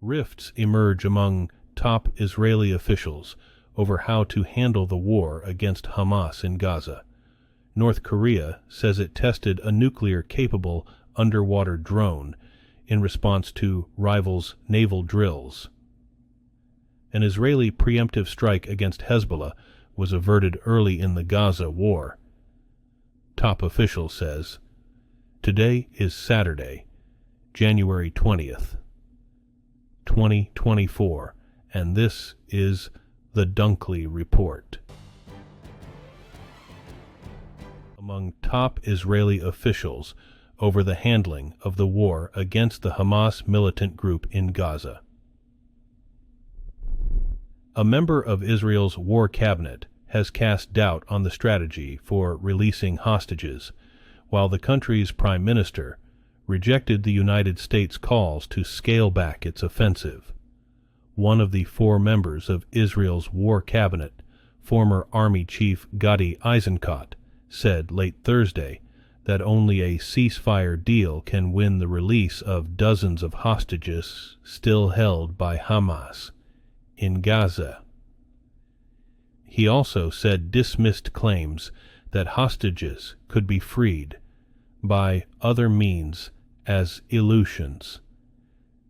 Rifts emerge among top Israeli officials over how to handle the war against Hamas in Gaza. North Korea says it tested a nuclear-capable underwater drone in response to rivals' naval drills. An Israeli preemptive strike against Hezbollah was averted early in the Gaza war. Top official says, "Today is Saturday, January 20th, 2024, and this is the Dunkley report." Among top Israeli officials over the handling of the war against the Hamas militant group in Gaza. A member of Israel's war cabinet has cast doubt on the strategy for releasing hostages, while the country's prime minister rejected the United States' calls to scale back its offensive. One of the four members of Israel's war cabinet, former Army Chief Gadi Eisenkot, said late Thursday that only a ceasefire deal can win the release of dozens of hostages still held by Hamas in Gaza. He also said dismissed claims that hostages could be freed by other means as illusions.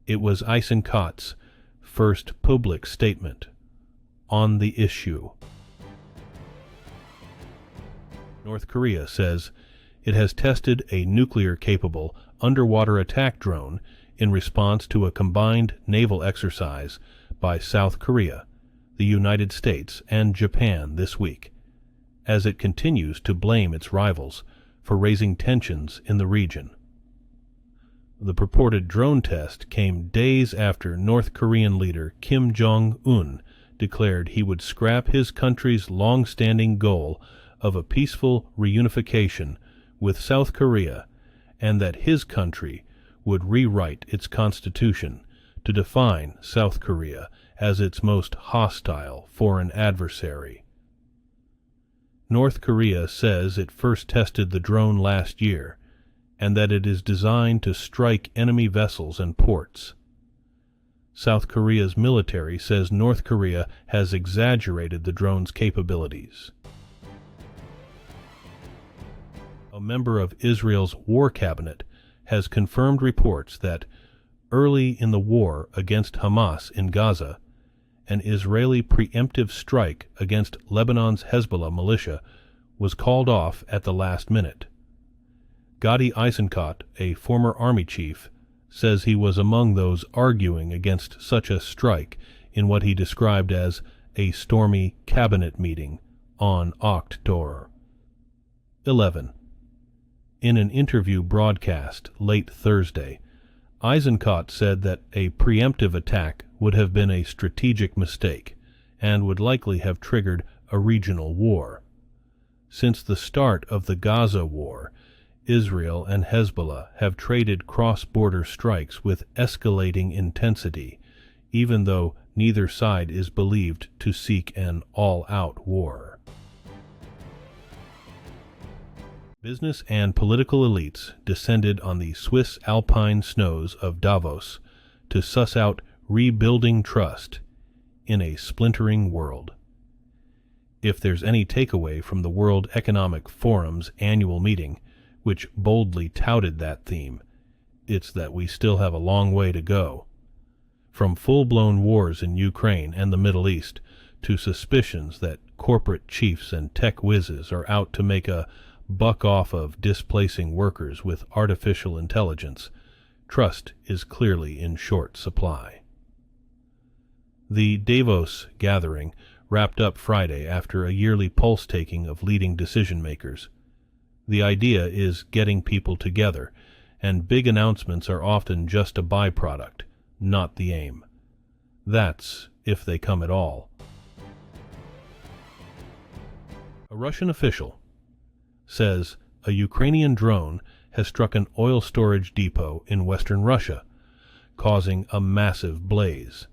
It was Eisenkot's first public statement on the issue. North Korea says it has tested a nuclear-capable underwater attack drone in response to a combined naval exercise by South Korea, the United States, and Japan this week, as it continues to blame its rivals for raising tensions in the region. The purported drone test came days after North Korean leader Kim Jong Un declared he would scrap his country's long-standing goal of a peaceful reunification with South Korea, and that his country would rewrite its constitution to define South Korea as its most hostile foreign adversary. North Korea says it first tested the drone last year, and that it is designed to strike enemy vessels and ports. South Korea's military says North Korea has exaggerated the drone's capabilities. A member of Israel's war cabinet has confirmed reports that early in the war against Hamas in Gaza, an Israeli preemptive strike against Lebanon's Hezbollah militia was called off at the last minute. Gadi Eisenkot, a former army chief, says he was among those arguing against such a strike in what he described as a stormy cabinet meeting on October 11. In an interview broadcast late Thursday, Eisenkot said that a preemptive attack would have been a strategic mistake and would likely have triggered a regional war. Since the start of the Gaza war, Israel and Hezbollah have traded cross-border strikes with escalating intensity, even though neither side is believed to seek an all-out war. Business and political elites descended on the Swiss alpine snows of Davos to suss out rebuilding trust in a splintering world. If there's any takeaway from the World Economic Forum's annual meeting, which boldly touted that theme, it's that we still have a long way to go. From full-blown wars in Ukraine and the Middle East to suspicions that corporate chiefs and tech whizzes are out to make a buck off of displacing workers with artificial intelligence, trust is clearly in short supply. The Davos gathering wrapped up Friday after a yearly pulse-taking of leading decision-makers. The idea is getting people together, and big announcements are often just a byproduct, not the aim. That's if they come at all. A Russian official says a Ukrainian drone has struck an oil storage depot in western Russia, causing a massive blaze.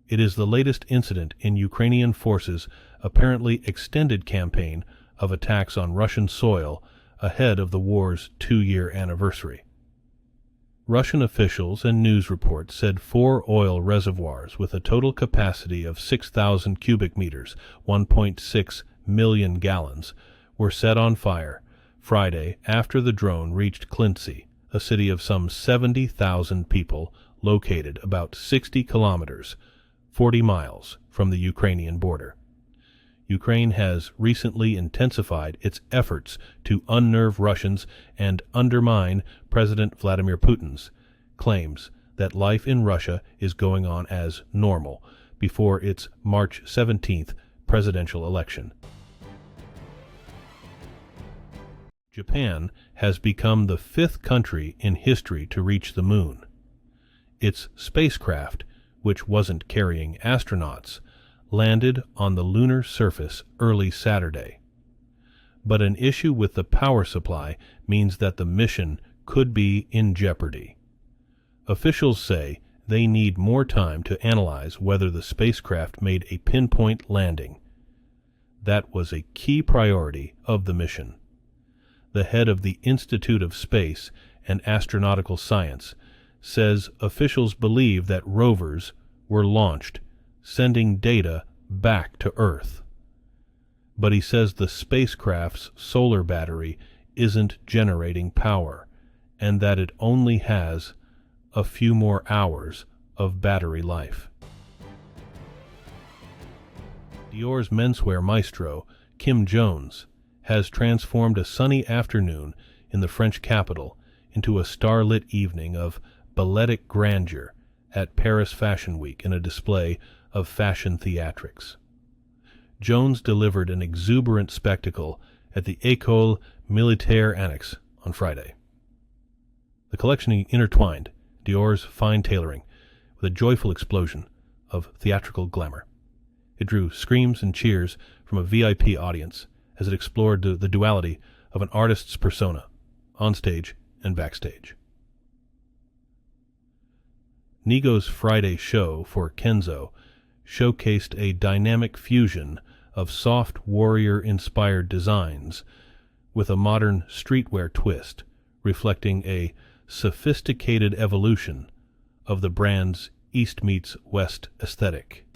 It is the latest incident in Ukrainian forces' apparently extended campaign of attacks on Russian soil ahead of the war's 2-year anniversary. Russian officials and news reports said 4 oil reservoirs with a total capacity of 6,000 cubic meters, 1.6 million gallons, were set on fire Friday after the drone reached Klintsy, a city of some 70,000 people located about 60 kilometers, 40 miles from the Ukrainian border. Ukraine has recently intensified its efforts to unnerve Russians and undermine President Vladimir Putin's claims that life in Russia is going on as normal before its March 17th presidential election. Japan has become the 5th country in history to reach the moon. Its spacecraft, which wasn't carrying astronauts, landed on the lunar surface early Saturday. But an issue with the power supply means that the mission could be in jeopardy. Officials say they need more time to analyze whether the spacecraft made a pinpoint landing. That was a key priority of the mission. The head of the Institute of Space and Astronautical Science says officials believe that rovers were launched, sending data back to Earth. But he says the spacecraft's solar battery isn't generating power, and that it only has a few more hours of battery life. Dior's menswear maestro, Kim Jong Un, has transformed a sunny afternoon in the French capital into a starlit evening of balletic grandeur at Paris Fashion Week in a display of fashion theatrics. Jones delivered an exuberant spectacle at the École Militaire Annex on Friday. The collection intertwined Dior's fine tailoring with a joyful explosion of theatrical glamour. It drew screams and cheers from a VIP audience as it explored the duality of an artist's persona, on stage and backstage. Nigo's Friday show for Kenzo showcased a dynamic fusion of soft warrior-inspired designs with a modern streetwear twist, reflecting a sophisticated evolution of the brand's East meets West aesthetic.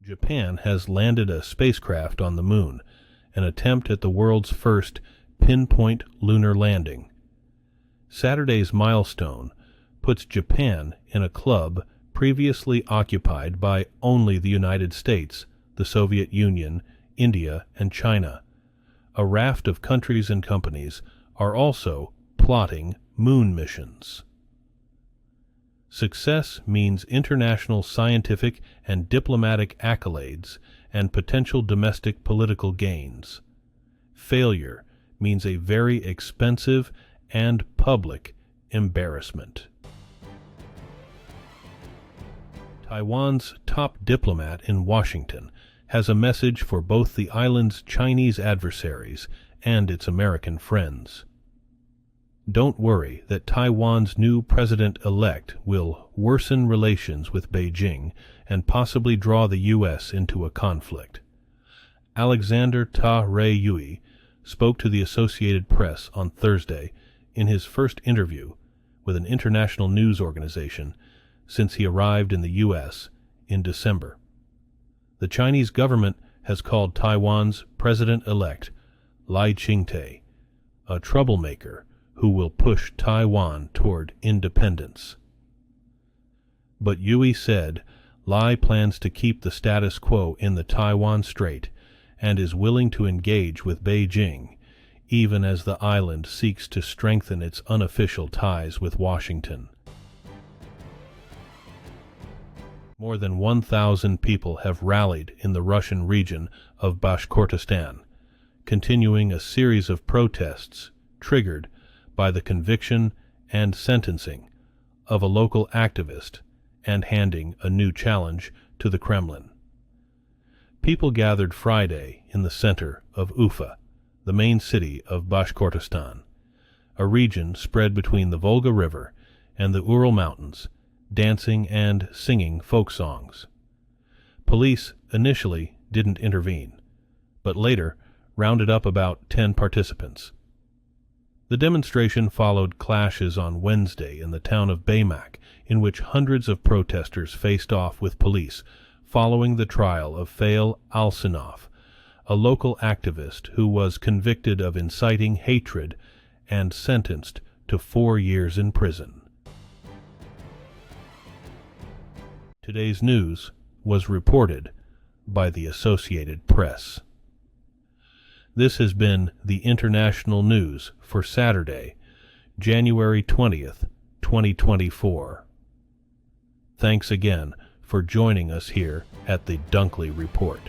Japan has landed a spacecraft on the moon, an attempt at the world's first pinpoint lunar landing. Saturday's milestone puts Japan in a club previously occupied by only the United States, the Soviet Union, India, and China. A raft of countries and companies are also plotting moon missions. Success means international scientific and diplomatic accolades and potential domestic political gains. Failure means a very expensive and public embarrassment. Taiwan's top diplomat in Washington has a message for both the island's Chinese adversaries and its American friends. Don't worry that Taiwan's new president-elect will worsen relations with Beijing and possibly draw the U.S. into a conflict. Alexander Ta Rui spoke to the Associated Press on Thursday in his first interview with an international news organization since he arrived in the U.S. in December. The Chinese government has called Taiwan's president-elect, Lai Ching-te, a troublemaker who will push Taiwan toward independence. But Yui said Lai plans to keep the status quo in the Taiwan Strait and is willing to engage with Beijing, even as the island seeks to strengthen its unofficial ties with Washington. More than 1,000 people have rallied in the Russian region of Bashkortostan, continuing a series of protests triggered by the conviction and sentencing of a local activist and handing a new challenge to the Kremlin. People gathered Friday in the center of Ufa, the main city of Bashkortostan, a region spread between the Volga River and the Ural Mountains, dancing and singing folk songs. Police initially didn't intervene, but later rounded up about 10 participants. The demonstration followed clashes on Wednesday in the town of Bamak, in which hundreds of protesters faced off with police following the trial of Fail al-Sinaf, a local activist who was convicted of inciting hatred and sentenced to 4 years in prison. Today's news was reported by the Associated Press. This has been the international news for Saturday, January 20th, 2024. Thanks again for joining us here at the Dunkley Report.